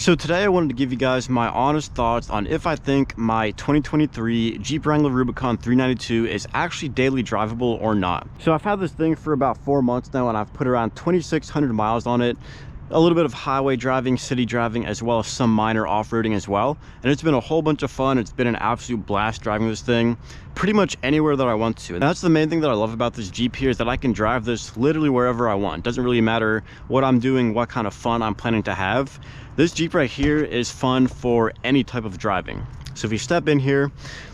So today I wanted to give you guys my honest thoughts on if I think my 2023 Jeep Wrangler Rubicon 392 is actually daily drivable or not. So I've had this thing for about 4 months now, and I've put around 2,600 miles on it. A little bit of highway driving, city driving, as well as some minor off-roading as well. And it's been a whole bunch of fun. It's been an absolute blast driving this thing pretty much anywhere that I want to. And that's the main thing that I love about this Jeep here, is that I can drive this literally wherever I want. It doesn't really matter what I'm doing, what kind of fun I'm planning to have. This Jeep right here is fun for any type of driving. So if you step in here,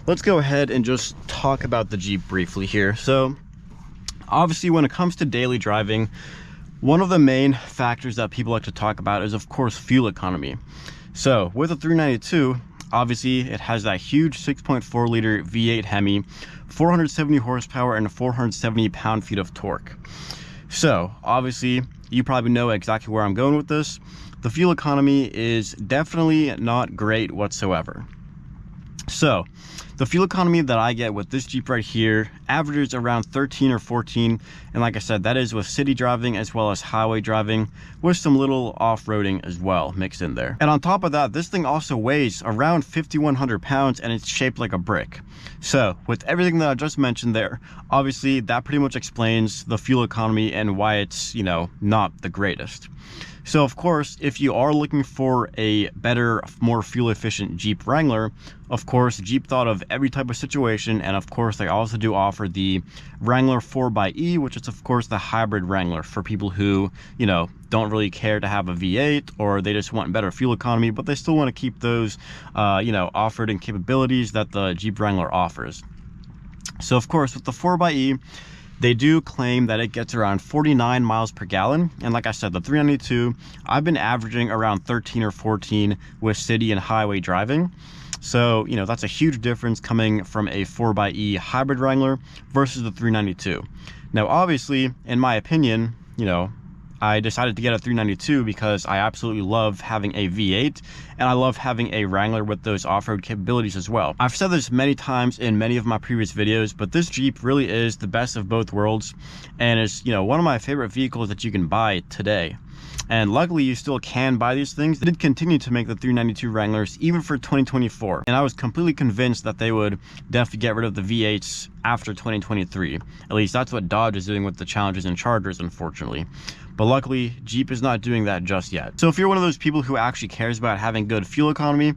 let's go ahead and just talk about the Jeep briefly here. So obviously when it comes to daily driving, one of the main factors that people like to talk about is, of course, fuel economy. So with a 392, obviously it has that huge 6.4 liter V8 Hemi, 470 horsepower and 470 pound-feet of torque. So obviously you probably know exactly where I'm going with this. The fuel economy is definitely not great whatsoever. So the fuel economy that I get with this Jeep right here averages around 13 or 14. And like I said, that is with city driving as well as highway driving, with some little off-roading as well mixed in there. And on top of that, this thing also weighs around 5,100 pounds and it's shaped like a brick. So with everything that I just mentioned there, obviously that pretty much explains the fuel economy and why it's, you know, not the greatest. So of course, if you are looking for a better, more fuel efficient Jeep Wrangler, of course, Jeep thought of every type of situation. And of course, they also do offer the Wrangler 4xe, which is of course the hybrid Wrangler for people who, you know, don't really care to have a V8, or they just want better fuel economy, but they still want to keep those, you know, off-roading capabilities that the Jeep Wrangler offers. So of course, with the 4xe, they do claim that it gets around 49 miles per gallon. And like I said, the 392, I've been averaging around 13 or 14 with city and highway driving. So, you know, that's a huge difference coming from a 4xe hybrid Wrangler versus the 392. Now, obviously, in my opinion, you know, I decided to get a 392 because I absolutely love having a V8 and I love having a Wrangler with those off-road capabilities as well. I've said this many times in many of my previous videos, but this Jeep really is the best of both worlds and is, you know, one of my favorite vehicles that you can buy today. And luckily you still can buy these things. They did continue to make the 392 Wranglers even for 2024. And I was completely convinced that they would definitely get rid of the V8s after 2023. At least that's what Dodge is doing with the Challengers and Chargers, unfortunately. But luckily, Jeep is not doing that just yet. So if you're one of those people who actually cares about having good fuel economy,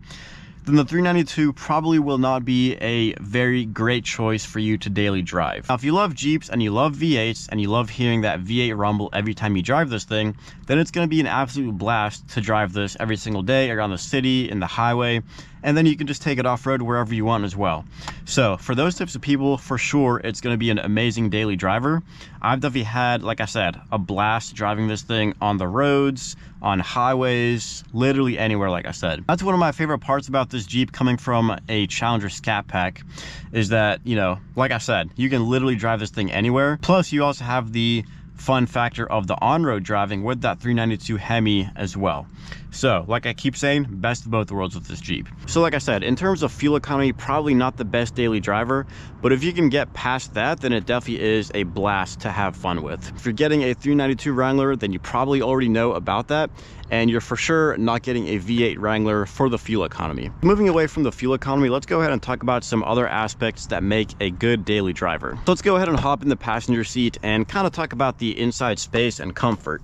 then the 392 probably will not be a very great choice for you to daily drive. Now, if you love Jeeps and you love V8s and you love hearing that V8 rumble every time you drive this thing, then it's going to be an absolute blast to drive this every single day around the city, in the highway, and then you can just take it off-road wherever you want as well. So for those types of people, for sure, it's going to be an amazing daily driver. I've definitely had, like I said, a blast driving this thing on the roads, on highways, literally anywhere, like I said. That's one of my favorite parts about this Jeep coming from a Challenger Scat Pack, is that, you know, like I said, you can literally drive this thing anywhere. Plus, you also have the fun factor of the on-road driving with that 392 Hemi as well. So like I keep saying, best of both worlds with this Jeep. So like I said, in terms of fuel economy, probably not the best daily driver, but if you can get past that, then it definitely is a blast to have fun with. If you're getting a 392 Wrangler, then you probably already know about that, and you're for sure not getting a V8 Wrangler for the fuel economy. Moving away from the fuel economy, let's go ahead and talk about some other aspects that make a good daily driver. So let's go ahead and hop in the passenger seat and kind of talk about the inside space and comfort.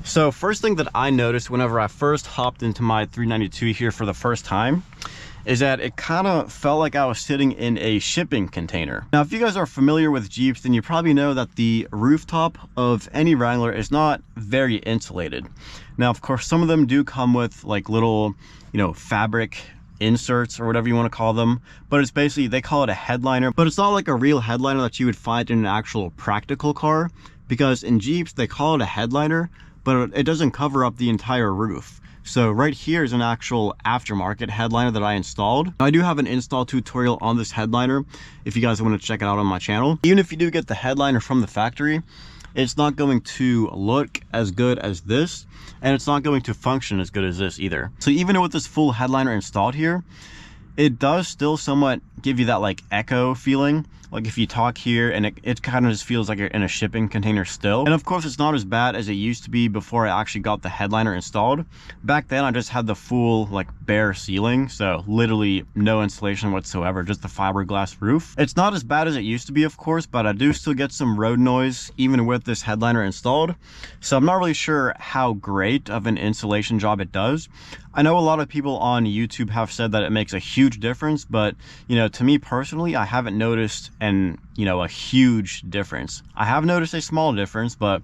So first thing that I noticed whenever I first hopped into my 392 here for the first time is that it kind of felt like I was sitting in a shipping container. Now, if you guys are familiar with Jeeps, then you probably know that the rooftop of any Wrangler is not very insulated. Now, of course, some of them do come with like little, you know, fabric inserts or whatever you want to call them, but it's basically, they call it a headliner, but it's not like a real headliner that you would find in an actual practical car, because in Jeeps, they call it a headliner, but it doesn't cover up the entire roof. So right here is an actual aftermarket headliner that I installed. I do have an install tutorial on this headliner if you guys want to check it out on my channel. Even if you do get the headliner from the factory, it's not going to look as good as this, and it's not going to function as good as this either. So even with this full headliner installed here, it does still somewhat give you that like echo feeling, like if you talk here, and it kind of just feels like you're in a shipping container still. And of course, it's not as bad as it used to be before I actually got the headliner installed. Back then I just had the full like bare ceiling, so literally no insulation whatsoever, just the fiberglass roof. It's not as bad as it used to be, of course, but I do still get some road noise even with this headliner installed. So I'm not really sure how great of an insulation job it does. I know a lot of people on YouTube have said that it makes a huge difference, but you know, to me personally, I haven't noticed a huge difference. I have noticed a small difference, but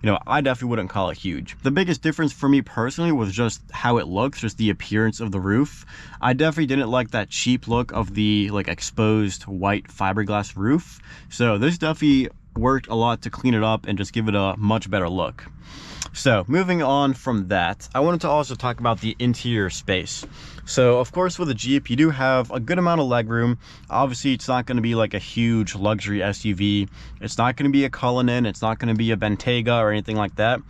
you know, I definitely wouldn't call it huge. The biggest difference for me personally was just how it looks, just the appearance of the roof. I definitely didn't like that cheap look of the like exposed white fiberglass roof. So this definitely worked a lot to clean it up and just give it a much better look. So moving on from that, I wanted to also talk about the interior space. So of course with a Jeep, you do have a good amount of legroom. Obviously it's not going to be like a huge luxury SUV. It's not going to be a Cullinan. It's not going to be a Bentayga or anything like that.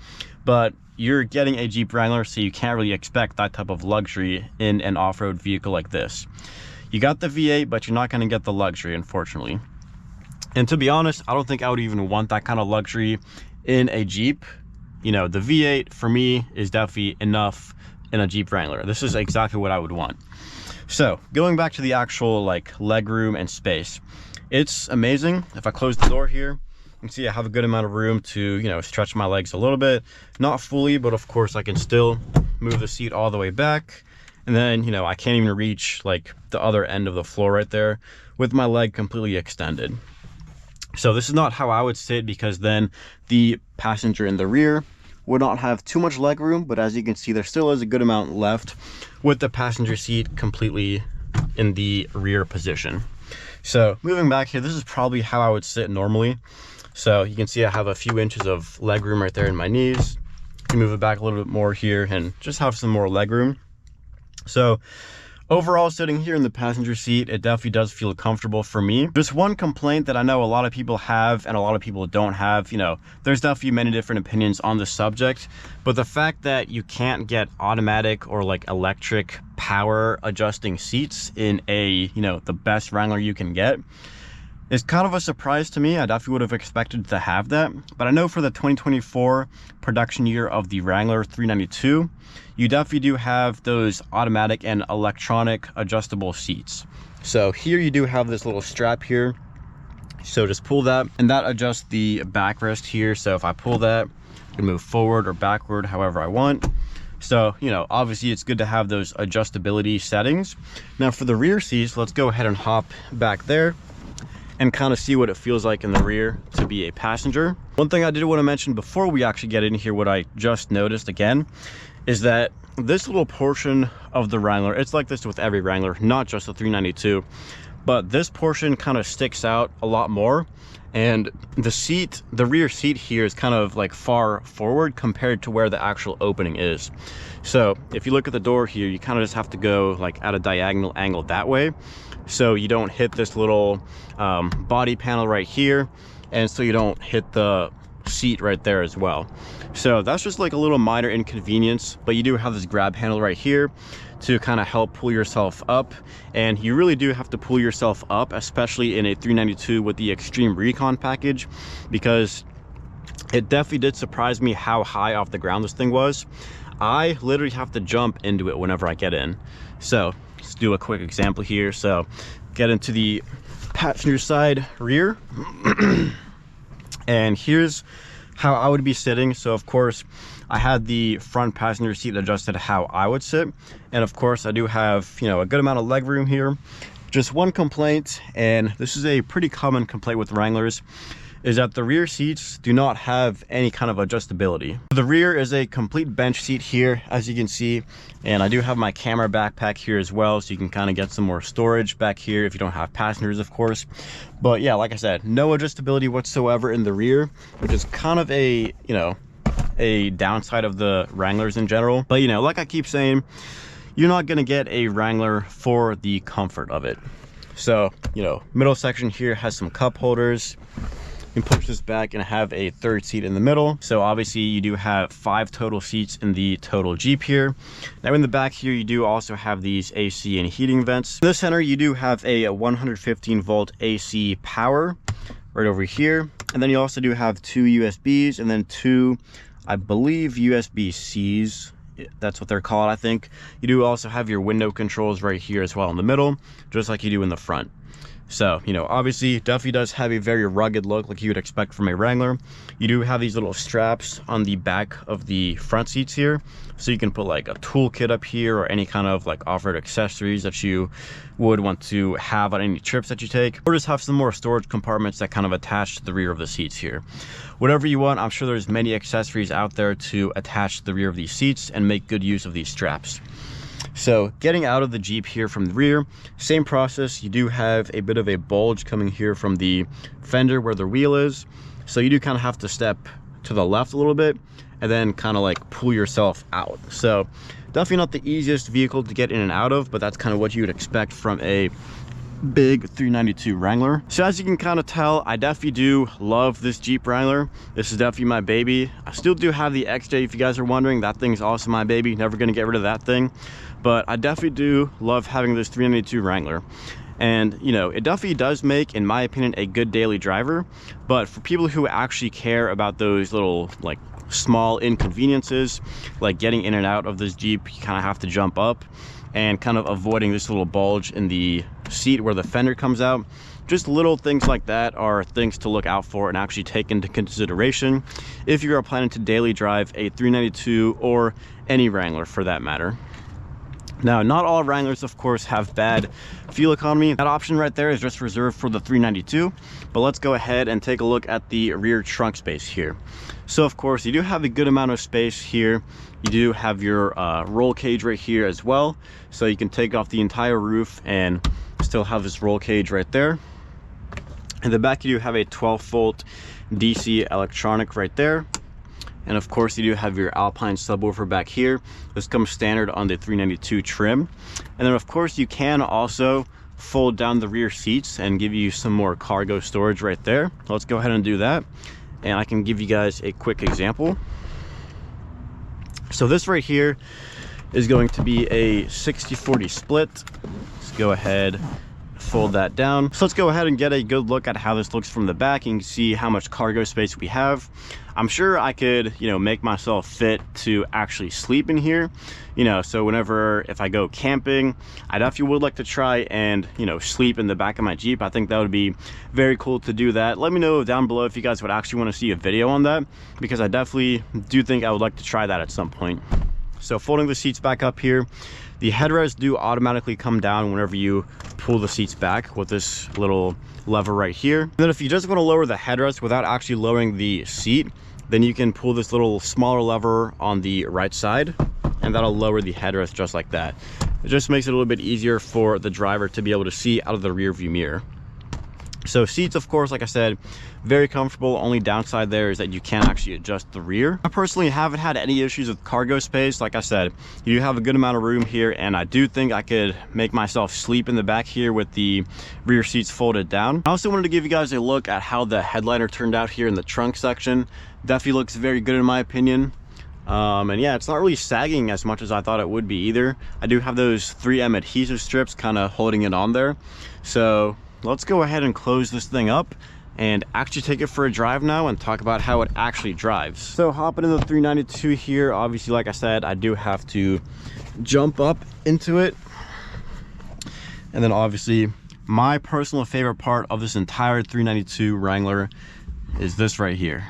But you're getting a Jeep Wrangler, so you can't really expect that type of luxury in an off-road vehicle like this. You got the V8, but you're not going to get the luxury, unfortunately. And to be honest, I don't think I would even want that kind of luxury in a Jeep. You know, the V8 for me is definitely enough in a Jeep Wrangler. This is exactly what I would want. So going back to the actual like legroom and space, it's amazing. If I close the door here, you can see I have a good amount of room to, you know, stretch my legs a little bit, not fully, but of course I can still move the seat all the way back. And then, you know, I can't even reach like the other end of the floor right there with my leg completely extended. So this is not how I would sit, because then the passenger in the rear would not have too much leg room, but as you can see, there still is a good amount left with the passenger seat completely in the rear position. So moving back here, this is probably how I would sit normally. So you can see I have a few inches of leg room right there in my knees. You can move it back a little bit more here and just have some more leg room. So overall, sitting here in the passenger seat, it definitely does feel comfortable for me. Just one complaint that I know a lot of people have and a lot of people don't have, you know, there's definitely many different opinions on the subject, but the fact that you can't get automatic or like electric power adjusting seats in a, you know, the best Wrangler you can get is kind of a surprise to me. I definitely would have expected to have that, but I know for the 2024 production year of the Wrangler 392, you definitely do have those automatic and electronic adjustable seats. So here you do have this little strap here. So just pull that, and that adjusts the backrest here. So if I pull that, I can move forward or backward however I want. So, you know, obviously it's good to have those adjustability settings. Now for the rear seats, let's go ahead and hop back there and kind of see what it feels like in the rear to be a passenger. One thing I did want to mention before we actually get in here, what I just noticed again, is that this little portion of the Wrangler, it's like this with every Wrangler, not just the 392, but this portion kind of sticks out a lot more. And the seat, the rear seat here is kind of like far forward compared to where the actual opening is. So if you look at the door here, you kind of just have to go like at a diagonal angle that way, so you don't hit this little body panel right here, and so you don't hit the seat right there as well. So that's just like a little minor inconvenience, but you do have this grab handle right here to kind of help pull yourself up, and you really do have to pull yourself up, especially in a 392 with the Extreme Recon package, because it definitely did surprise me how high off the ground this thing was. I literally have to jump into it whenever I get in. So let's do a quick example here. So get into the passenger side rear and here's how I would be sitting. So of course I had the front passenger seat adjusted how I would sit, and of course I do have, you know, a good amount of leg room here. Just one complaint, and this is a pretty common complaint with Wranglers, is that the rear seats do not have any kind of adjustability. The rear is a complete bench seat here, as you can see, and I do have my camera backpack here as well, so you can kind of get some more storage back here if you don't have passengers, of course. But yeah, like I said, no adjustability whatsoever in the rear, which is kind of a, you know, a downside of the Wranglers in general. But you know, like I keep saying, you're not gonna get a Wrangler for the comfort of it. So, you know, middle section here has some cup holders. You can push this back and have a third seat in the middle. So obviously you do have 5 total seats in the total Jeep here. Now in the back here, you do also have these AC and heating vents. In the center, you do have a 115 volt AC power right over here. And then you also do have 2 USBs and then 2, I believe, USB-Cs. That's what they're called, I think. You do also have your window controls right here as well in the middle, just like you do in the front. So, you know, obviously definitely does have a very rugged look like you would expect from a Wrangler. You do have these little straps on the back of the front seats here, so you can put like a toolkit up here or any kind of like off-road accessories that you would want to have on any trips that you take, or just have some more storage compartments that kind of attach to the rear of the seats here. Whatever you want, I'm sure there's many accessories out there to attach to the rear of these seats and make good use of these straps. So getting out of the Jeep here from the rear, same process. You do have a bit of a bulge coming here from the fender where the wheel is. So you do kind of have to step to the left a little bit and then kind of like pull yourself out. So definitely not the easiest vehicle to get in and out of, but that's kind of what you would expect from a big 392 Wrangler. So as you can kind of tell, I definitely do love this Jeep Wrangler. This is definitely my baby. I still do have the XJ, if you guys are wondering. That thing's also my baby. Never gonna get rid of that thing. But I definitely do love having this 392 Wrangler. And you know, it definitely does make, in my opinion, a good daily driver. But for people who actually care about those little like small inconveniences, like getting in and out of this Jeep, you kind of have to jump up, and kind of avoiding this little bulge in the seat where the fender comes out. Just little things like that are things to look out for and actually take into consideration if you are planning to daily drive a 392 or any Wrangler for that matter. Now, not all Wranglers, of course, have bad fuel economy. That option right there is just reserved for the 392. But let's go ahead and take a look at the rear trunk space here. So, of course, you do have a good amount of space here. You do have your roll cage right here as well. So you can take off the entire roof and still have this roll cage right there. In the back, you do have a 12-volt DC electronic right there. And of course, you do have your Alpine subwoofer back here. This comes standard on the 392 trim. And then of course, you can also fold down the rear seats and give you some more cargo storage right there. Let's go ahead and do that. And I can give you guys a quick example. So this right here is going to be a 60-40 split. Let's go ahead, fold that down. So let's go ahead and get a good look at how this looks from the back. You can see how much cargo space we have. I'm sure I could, you know, make myself fit to actually sleep in here, you know, so whenever, if I go camping, I definitely would like to try and, you know, sleep in the back of my Jeep. I think that would be very cool to do that. Let me know down below if you guys would actually want to see a video on that, because I definitely do think I would like to try that at some point. So folding the seats back up here, the headrests do automatically come down whenever you pull the seats back with this little lever right here. And then if you just want to lower the headrest without actually lowering the seat, then you can pull this little smaller lever on the right side, and that'll lower the headrest just like that. It just makes it a little bit easier for the driver to be able to see out of the rear view mirror. So seats, of course, like I said, very comfortable. Only downside there is that you can't actually adjust the rear. I personally haven't had any issues with cargo space. Like I said, you do have a good amount of room here, and I do think I could make myself sleep in the back here with the rear seats folded down. I also wanted to give you guys a look at how the headliner turned out here in the trunk section. Definitely looks very good in my opinion. And yeah, it's not really sagging as much as I thought it would be either. I do have those 3M adhesive strips kind of holding it on there. So let's go ahead and close this thing up and actually take it for a drive now and talk about how it actually drives. So hopping into the 392 here, obviously, like I said, I do have to jump up into it. And then obviously my personal favorite part of this entire 392 Wrangler is this right here.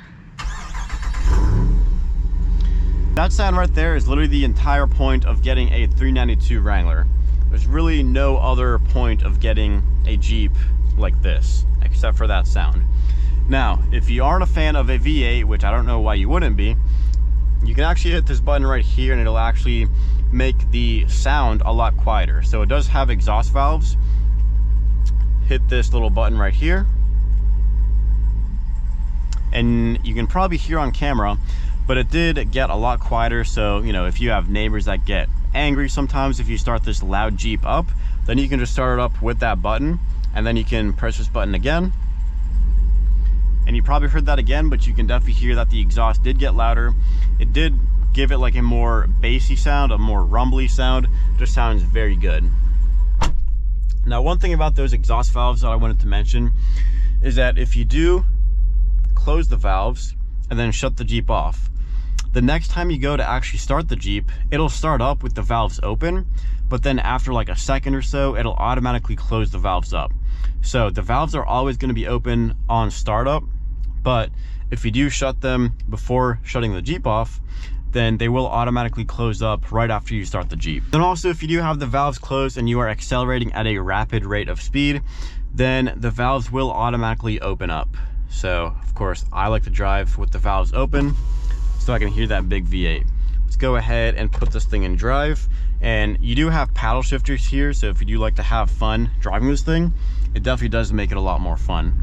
That sound right there is literally the entire point of getting a 392 Wrangler. There's really no other point of getting a Jeep like this, except for that sound. Now, if you aren't a fan of a V8, which I don't know why you wouldn't be, you can actually hit this button right here and it'll actually make the sound a lot quieter. So it does have exhaust valves. Hit this little button right here. And you can probably hear on camera, but it did get a lot quieter. So, you know, if you have neighbors that get angry sometimes if you start this loud Jeep up, then you can just start it up with that button, and then you can press this button again And you probably heard that again, but you can definitely hear that the exhaust did get louder. It did give it like a more bassy sound, a more rumbly sound. It just sounds very good. Now, one thing about those exhaust valves that I wanted to mention is that if you do close the valves and then shut the Jeep off, the next time you go to actually start the Jeep, it'll start up with the valves open, but then after like a second or so, it'll automatically close the valves up. So the valves are always going to be open on startup, but if you do shut them before shutting the Jeep off, then they will automatically close up right after you start the Jeep. And also, if you do have the valves closed and you are accelerating at a rapid rate of speed, then the valves will automatically open up. So of course, I like to drive with the valves open so I can hear that big V8. Let's go ahead and put this thing in drive. And you do have paddle shifters here, so if you do like to have fun driving this thing, it definitely does make it a lot more fun.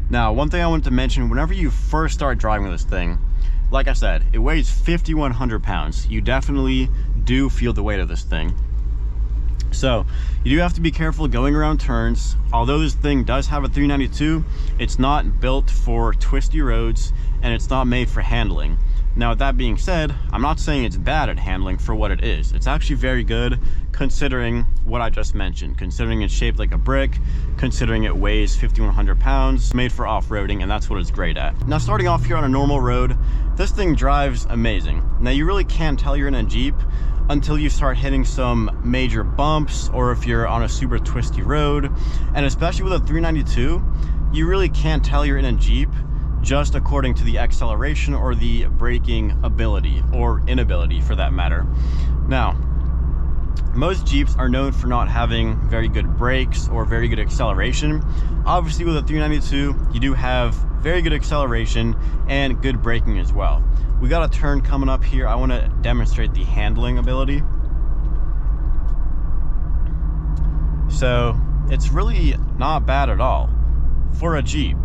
Now, one thing I wanted to mention, whenever you first start driving this thing, like I said, it weighs 5,100 pounds. You definitely do feel the weight of this thing. So you do have to be careful going around turns. Although this thing does have a 392, it's not built for twisty roads and it's not made for handling. Now, with that being said, I'm not saying it's bad at handling for what it is. It's actually very good considering what I just mentioned, considering it's shaped like a brick, considering it weighs 5,100 pounds, made for off-roading, and that's what it's great at. Now, starting off here on a normal road, this thing drives amazing. Now, you really can't tell you're in a Jeep until you start hitting some major bumps or if you're on a super twisty road. And especially with a 392, you really can't tell you're in a Jeep just according to the acceleration or the braking ability or inability for that matter. Now, most Jeeps are known for not having very good brakes or very good acceleration. Obviously, with a 392, you do have very good acceleration and good braking as well. We got a turn coming up here. I want to demonstrate the handling ability. So it's really not bad at all for a Jeep.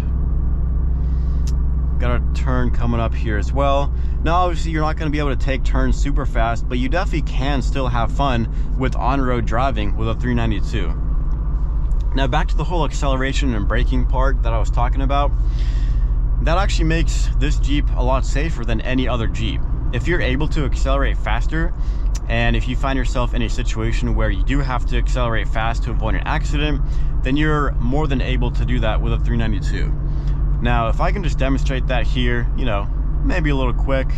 Got a turn coming up here as well. Now, obviously, you're not going to be able to take turns super fast, but you definitely can still have fun with on-road driving with a 392. Now, back to the whole acceleration and braking part that I was talking about. That actually makes this Jeep a lot safer than any other Jeep. If you're able to accelerate faster, and if you find yourself in a situation where you do have to accelerate fast to avoid an accident, then you're more than able to do that with a 392. Now, if I can just demonstrate that here, you know, maybe a little quick,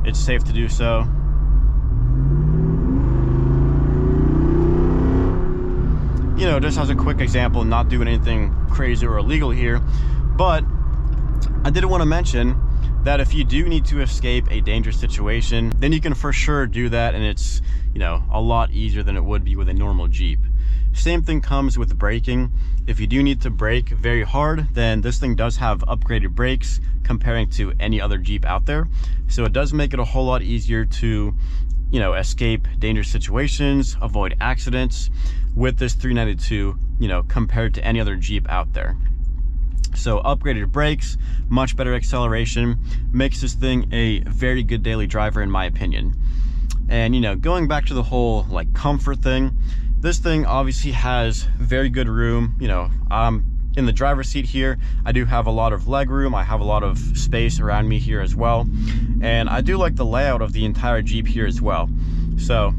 it's safe to do so. You know, just as a quick example, not doing anything crazy or illegal here, but I did want to mention that if you do need to escape a dangerous situation, then you can for sure do that, and it's, you know, a lot easier than it would be with a normal Jeep. Same thing comes with braking. If you do need to brake very hard, then this thing does have upgraded brakes comparing to any other Jeep out there. So it does make it a whole lot easier to, you know, escape dangerous situations, avoid accidents with this 392, you know, compared to any other Jeep out there. So upgraded brakes, much better acceleration, makes this thing a very good daily driver in my opinion. And, you know, going back to the whole like comfort thing, this thing obviously has very good room. You know, in the driver's seat here, I do have a lot of leg room. I have a lot of space around me here as well. And I do like the layout of the entire Jeep here as well. So,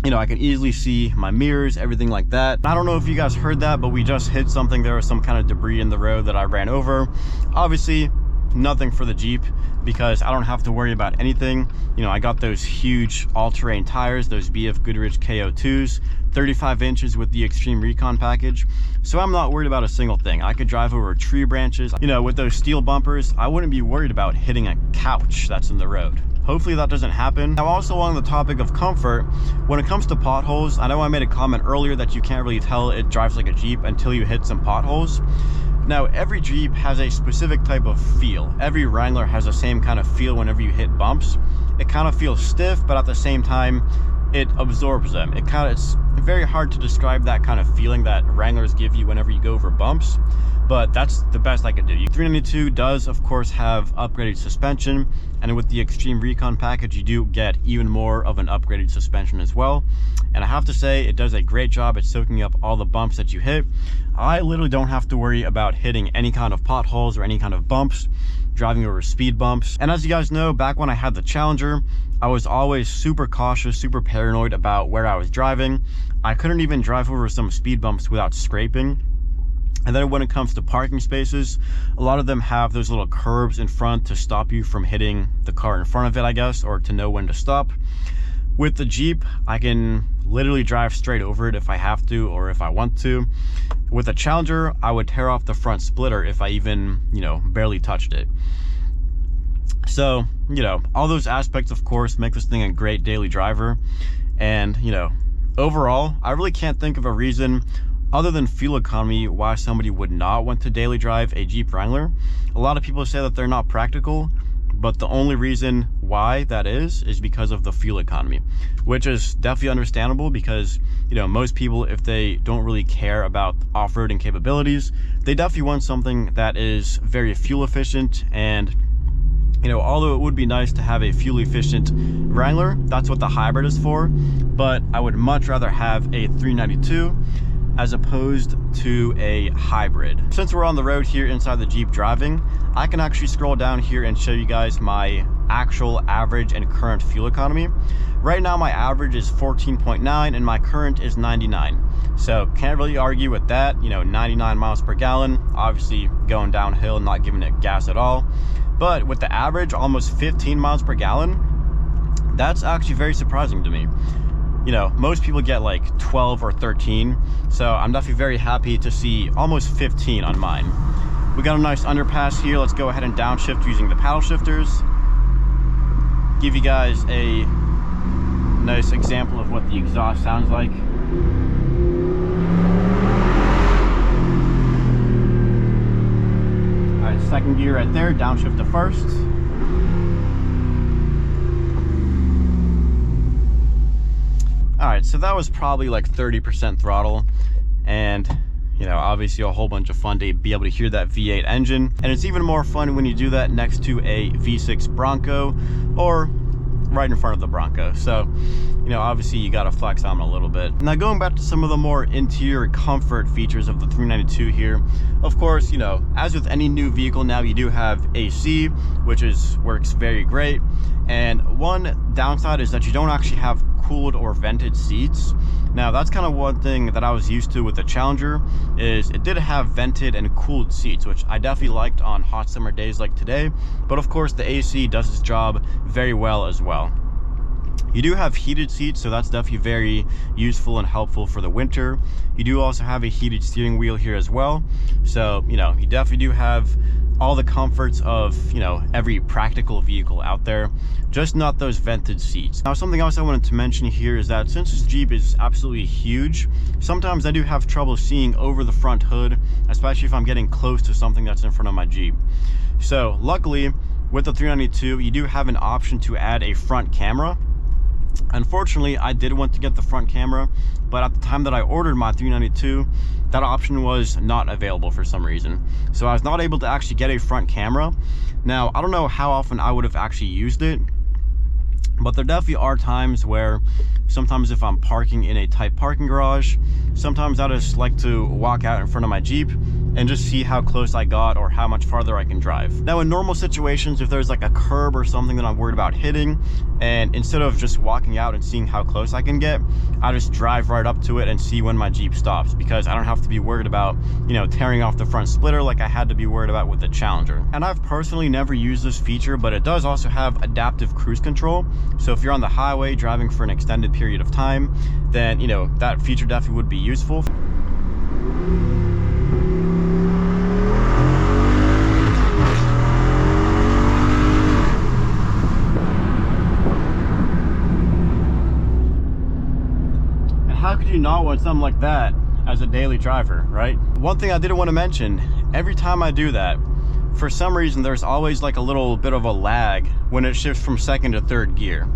you know, I can easily see my mirrors, everything like that. I don't know if you guys heard that, but we just hit something. There was some kind of debris in the road that I ran over. Obviously, nothing for the Jeep because I don't have to worry about anything. You know, I got those huge all-terrain tires, those BF Goodrich KO2s, 35 inches with the Extreme Recon package. So I'm not worried about a single thing. I could drive over tree branches. You know, with those steel bumpers, I wouldn't be worried about hitting a couch that's in the road. Hopefully that doesn't happen. Now, also along the topic of comfort, when it comes to potholes, I know I made a comment earlier that you can't really tell it drives like a Jeep until you hit some potholes. Now, every Jeep has a specific type of feel. Every Wrangler has the same kind of feel whenever you hit bumps. It kind of feels stiff, but at the same time, it absorbs them. It's very hard to describe that kind of feeling that Wranglers give you whenever you go over bumps, but that's the best I could do. 392 does of course have upgraded suspension, and with the Extreme Recon package you do get even more of an upgraded suspension as well, and I have to say it does a great job at soaking up all the bumps that you hit. I literally don't have to worry about hitting any kind of potholes or any kind of bumps, driving over speed bumps. And as you guys know, back when I had the Challenger, I was always super cautious, super paranoid about where I was driving. I couldn't even drive over some speed bumps without scraping. And then when it comes to parking spaces, a lot of them have those little curbs in front to stop you from hitting the car in front of it, I guess, or to know when to stop. With the Jeep, I can literally drive straight over it if I have to or if I want to. With a Challenger, I would tear off the front splitter if I even, barely touched it. So, all those aspects, of course, make this thing a great daily driver. And, overall, I really can't think of a reason other than fuel economy why somebody would not want to daily drive a Jeep Wrangler. A lot of people say that they're not practical, but the only reason why that is because of the fuel economy, which is definitely understandable because, most people, if they don't really care about off-roading capabilities, they definitely want something that is very fuel efficient. And although it would be nice to have a fuel efficient Wrangler, that's what the hybrid is for, but I would much rather have a 392 as opposed to a hybrid. Since we're on the road here inside the Jeep driving, I can actually scroll down here and show you guys my actual average and current fuel economy. Right now my average is 14.9 and my current is 99. So can't really argue with that. 99 miles per gallon, obviously going downhill and not giving it gas at all. But with the average almost 15 miles per gallon, that's actually very surprising to me. Most people get like 12 or 13, so I'm definitely very happy to see almost 15 on mine. We got a nice underpass here. Let's go ahead and downshift using the paddle shifters. Give you guys a nice example of what the exhaust sounds like. All right, second gear right there, downshift to first. All right, so that was probably like 30% throttle, and obviously a whole bunch of fun to be able to hear that V8 engine. And it's even more fun when you do that next to a V6 Bronco or right in front of the Bronco. So obviously you got to flex on them a little bit. Now going back to some of the more interior comfort features of the 392 here, of course, as with any new vehicle now, you do have AC, which works very great. And one downside is that you don't actually have cooled or vented seats. Now that's kind of one thing that I was used to with the Challenger, is it did have vented and cooled seats, which I definitely liked on hot summer days like today. But of course the AC does its job very well as well. You do have heated seats, so that's definitely very useful and helpful for the winter. You do also have a heated steering wheel here as well. So, you definitely do have all the comforts of, every practical vehicle out there, just not those vented seats. Now, something else I wanted to mention here is that since this Jeep is absolutely huge, sometimes I do have trouble seeing over the front hood, especially if I'm getting close to something that's in front of my Jeep. So luckily, with the 392, you do have an option to add a front camera. Unfortunately, I did want to get the front camera, but at the time that I ordered my 392, that option was not available for some reason. So I was not able to actually get a front camera. Now, I don't know how often I would have actually used it, but there definitely are times where sometimes if I'm parking in a tight parking garage, sometimes I just like to walk out in front of my Jeep and just see how close I got or how much farther I can drive. Now in normal situations, if there's like a curb or something that I'm worried about hitting, and instead of just walking out and seeing how close I can get, I just drive right up to it and see when my Jeep stops, because I don't have to be worried about, tearing off the front splitter like I had to be worried about with the Challenger. And I've personally never used this feature, but it does also have adaptive cruise control. So if you're on the highway driving for an extended period of time, then, that feature definitely would be useful. How could you not want something like that as a daily driver, right? One thing I didn't want to mention, every time I do that, for some reason there's always like a little bit of a lag when it shifts from second to third gear.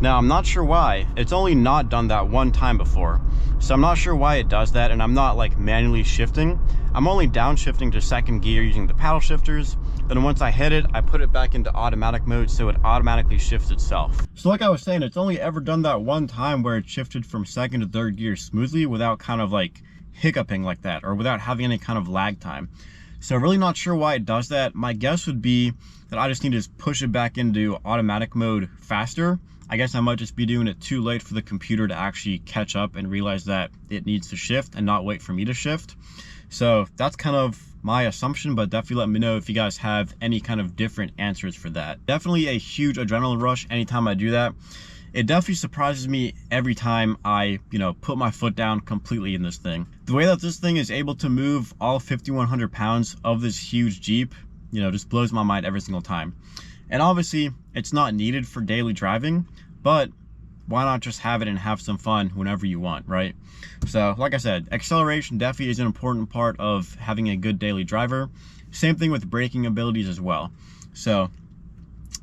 Now, I'm not sure why. It's only not done that one time before. So I'm not sure why it does that, and I'm not like manually shifting. I'm only downshifting to second gear using the paddle shifters. Then once I hit it, I put it back into automatic mode so it automatically shifts itself. So like I was saying, it's only ever done that one time where it shifted from second to third gear smoothly without kind of like hiccuping like that, or without having any kind of lag time. So really not sure why it does that. My guess would be that I just need to push it back into automatic mode faster. I guess I might just be doing it too late for the computer to actually catch up and realize that it needs to shift and not wait for me to shift. So that's kind of my assumption, but definitely let me know if you guys have any kind of different answers for that. Definitely a huge adrenaline rush anytime I do that. It definitely surprises me every time I, put my foot down completely in this thing. The way that this thing is able to move all 5,100 pounds of this huge Jeep, just blows my mind every single time. And obviously, it's not needed for daily driving, but why not just have it and have some fun whenever you want, right? So, like I said, acceleration definitely is an important part of having a good daily driver. Same thing with braking abilities as well. So,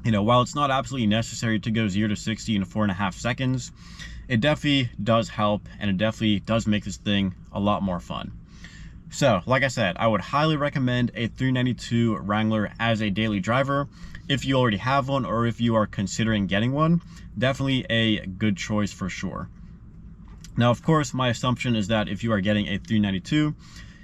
while it's not absolutely necessary to go 0 to 60 in 4.5 seconds, it definitely does help, and it definitely does make this thing a lot more fun. So, like I said, I would highly recommend a 392 Wrangler as a daily driver. If you already have one, or if you are considering getting one, definitely a good choice for sure. Now, of course, my assumption is that if you are getting a 392,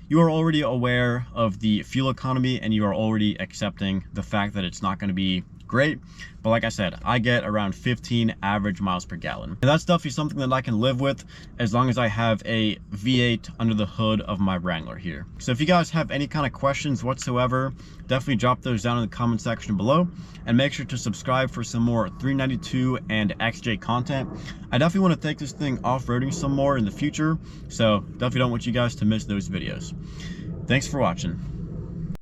you are already aware of the fuel economy, and you are already accepting the fact that it's not going to be great. But like I said, I get around 15 average miles per gallon. And that's definitely something that I can live with as long as I have a V8 under the hood of my Wrangler here. So if you guys have any kind of questions whatsoever, definitely drop those down in the comment section below, and make sure to subscribe for some more 392 and XJ content. I definitely want to take this thing off-roading some more in the future, so definitely don't want you guys to miss those videos. Thanks for watching.